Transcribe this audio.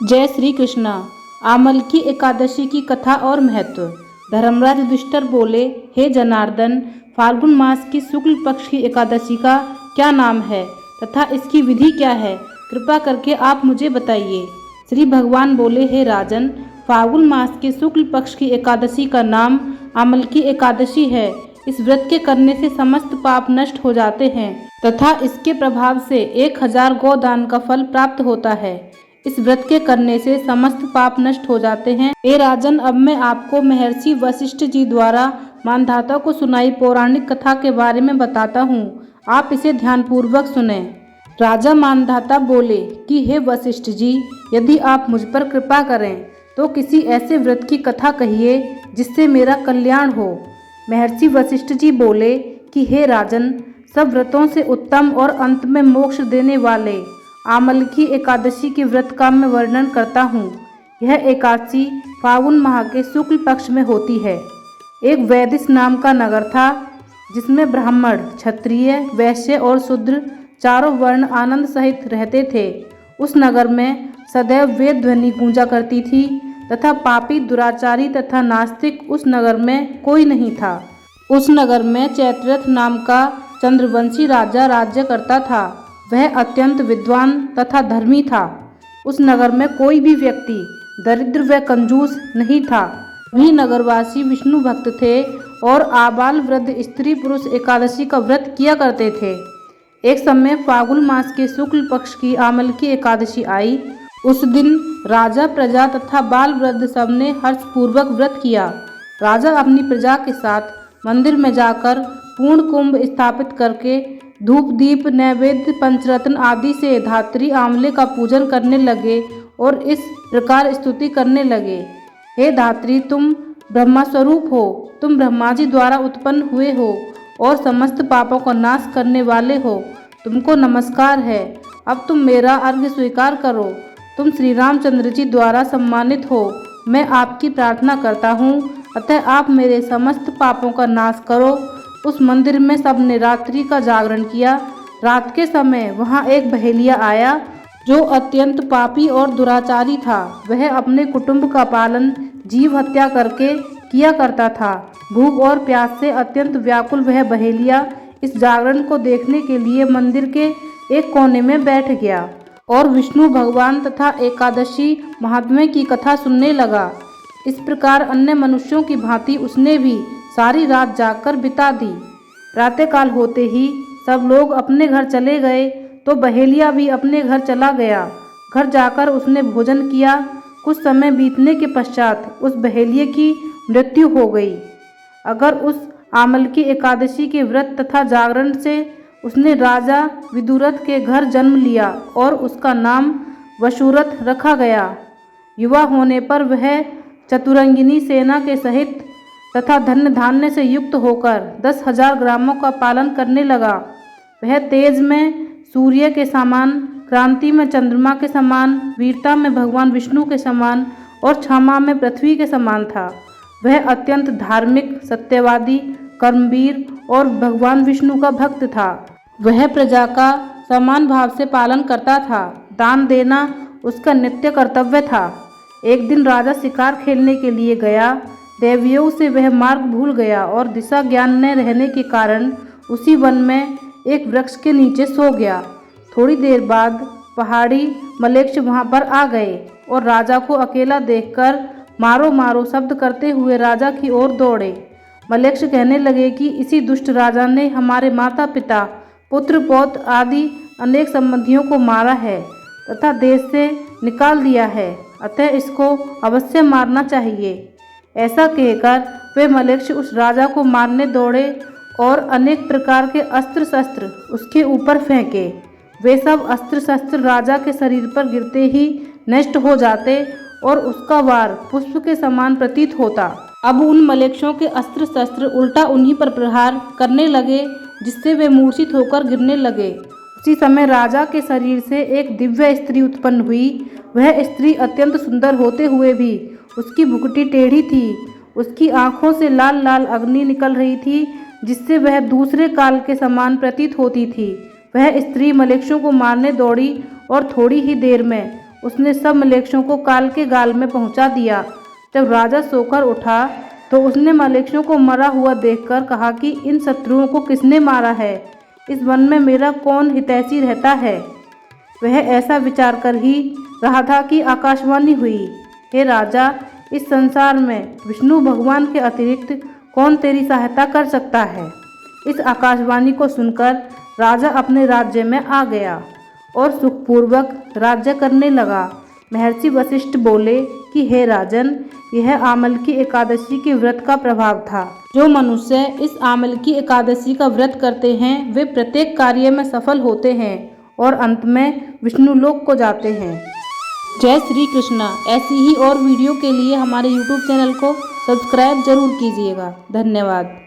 जय श्री कृष्णा। आमलकी एकादशी की कथा और महत्व। धर्मराज युधिष्ठिर बोले, हे जनार्दन, फाल्गुन मास की शुक्ल पक्ष की एकादशी का क्या नाम है तथा इसकी विधि क्या है? कृपा करके आप मुझे बताइए। श्री भगवान बोले, हे राजन, फाल्गुन मास के शुक्ल पक्ष की एकादशी का नाम आमलकी एकादशी है। इस व्रत के करने से समस्त पाप नष्ट हो जाते हैं तथा इसके प्रभाव से 1000 गोदान का फल प्राप्त होता है। इस व्रत के करने से समस्त पाप नष्ट हो जाते हैं। हे राजन, अब मैं आपको महर्षि वशिष्ठ जी द्वारा मानधाता को सुनाई पौराणिक कथा के बारे में बताता हूँ। आप इसे ध्यानपूर्वक सुने। राजा मानधाता बोले कि हे वशिष्ठ जी, यदि आप मुझ पर कृपा करें तो किसी ऐसे व्रत की कथा कहिए जिससे मेरा कल्याण हो। महर्षि वशिष्ठ जी बोले कि हे राजन, सब व्रतों से उत्तम और अंत में मोक्ष देने वाले आमलकी एकादशी के व्रत का मैं वर्णन करता हूँ। यह एकादशी फाल्गुन माह के शुक्ल पक्ष में होती है। एक वैदिश नाम का नगर था जिसमें ब्राह्मण, क्षत्रिय, वैश्य और शूद्र चारों वर्ण आनंद सहित रहते थे। उस नगर में सदैव वेद ध्वनि गूंजा करती थी तथा पापी, दुराचारी तथा नास्तिक उस नगर में कोई नहीं था। उस नगर में चैत्ररथ नाम का चंद्रवंशी राजा राज्य करता था। वह अत्यंत विद्वान तथा धर्मी था। उस नगर में कोई भी व्यक्ति दरिद्र व कंजूस नहीं था। वही नगरवासी विष्णु भक्त थे और आबाल वृद्ध स्त्री पुरुष एकादशी का व्रत किया करते थे। एक समय फाल्गुन मास के शुक्ल पक्ष की आमलकी एकादशी आई। उस दिन राजा, प्रजा तथा बाल वृद्ध सबने हर्षपूर्वक व्रत किया। राजा अपनी प्रजा के साथ मंदिर में जाकर पूर्ण कुंभ स्थापित करके धूप, दीप, नैवेद्य, पंचरत्न आदि से धात्री आंवले का पूजन करने लगे और इस प्रकार स्तुति करने लगे, हे धात्री, तुम ब्रह्मा स्वरूप हो, तुम ब्रह्मा जी द्वारा उत्पन्न हुए हो और समस्त पापों का नाश करने वाले हो। तुमको नमस्कार है। अब तुम मेरा अर्घ्य स्वीकार करो। तुम श्री रामचंद्र जी द्वारा सम्मानित हो। मैं आपकी प्रार्थना करता हूँ, अतः आप मेरे समस्त पापों का नाश करो। उस मंदिर में सबने रात्रि का जागरण किया। रात के समय वहाँ एक बहेलिया आया जो अत्यंत पापी और दुराचारी था। वह अपने कुटुंब का पालन जीव हत्या करके किया करता था। भूख और प्यास से अत्यंत व्याकुल वह बहेलिया इस जागरण को देखने के लिए मंदिर के एक कोने में बैठ गया और विष्णु भगवान तथा एकादशी महात्म्य की कथा सुनने लगा। इस प्रकार अन्य मनुष्यों की भांति उसने भी सारी रात जागकर बिता दी। प्रातःकाल होते ही सब लोग अपने घर चले गए तो बहेलिया भी अपने घर चला गया। घर जाकर उसने भोजन किया। कुछ समय बीतने के पश्चात उस बहेलिये की मृत्यु हो गई। अगर उस आमलकी एकादशी के व्रत तथा जागरण से उसने राजा विदुरथ के घर जन्म लिया और उसका नाम वशुरथ रखा गया। युवा होने पर वह चतुरंगिनी सेना के सहित तथा धन्य धान्य से युक्त होकर 10,000 ग्रामों का पालन करने लगा। वह तेज में सूर्य के समान, क्रांति में चंद्रमा के समान, वीरता में भगवान विष्णु के समान और क्षमा में पृथ्वी के समान था। वह अत्यंत धार्मिक, सत्यवादी, कर्मवीर और भगवान विष्णु का भक्त था। वह प्रजा का समान भाव से पालन करता था। दान देना उसका नित्य कर्तव्य था। एक दिन राजा शिकार खेलने के लिए गया। दैवयोग से वह मार्ग भूल गया और दिशा ज्ञान न रहने के कारण उसी वन में एक वृक्ष के नीचे सो गया। थोड़ी देर बाद पहाड़ी मलेच्छ वहां पर आ गए और राजा को अकेला देखकर मारो मारो शब्द करते हुए राजा की ओर दौड़े। मलेच्छ कहने लगे कि इसी दुष्ट राजा ने हमारे माता पिता, पुत्र पौत्र आदि अनेक संबंधियों को मारा है तथा देश से निकाल दिया है, अतः इसको अवश्य मारना चाहिए। ऐसा कहकर वे मलेच्छ उस राजा को मारने दौड़े और अनेक प्रकार के अस्त्र शस्त्र उसके ऊपर फेंके। वे सब अस्त्र शस्त्र राजा के शरीर पर गिरते ही नष्ट हो जाते और उसका वार पुष्प के समान प्रतीत होता। अब उन मलेच्छों के अस्त्र शस्त्र उल्टा उन्हीं पर प्रहार करने लगे, जिससे वे मूर्छित होकर गिरने लगे। उसी समय राजा के शरीर से एक दिव्य स्त्री उत्पन्न हुई। वह स्त्री अत्यंत सुंदर होते हुए भी उसकी भुकटी टेढ़ी थी। उसकी आंखों से लाल लाल अग्नि निकल रही थी, जिससे वह दूसरे काल के समान प्रतीत होती थी। वह स्त्री मलेच्छों को मारने दौड़ी और थोड़ी ही देर में उसने सब मलेच्छों को काल के गाल में पहुंचा दिया। जब राजा सोकर उठा तो उसने मलेच्छों को मरा हुआ देखकर कहा कि इन शत्रुओं को किसने मारा है? इस वन में मेरा कौन हितैषी रहता है? वह ऐसा विचार कर ही रहा था कि आकाशवाणी हुई, हे राजा, इस संसार में विष्णु भगवान के अतिरिक्त कौन तेरी सहायता कर सकता है? इस आकाशवाणी को सुनकर राजा अपने राज्य में आ गया और सुखपूर्वक राज्य करने लगा। महर्षि वशिष्ठ बोले कि हे राजन, यह आमल की एकादशी के व्रत का प्रभाव था। जो मनुष्य इस आमल की एकादशी का व्रत करते हैं वे प्रत्येक कार्य में सफल होते हैं और अंत में विष्णु लोक को जाते हैं। जय श्री कृष्णा। ऐसी ही और वीडियो के लिए हमारे YouTube चैनल को सब्सक्राइब जरूर कीजिएगा। धन्यवाद।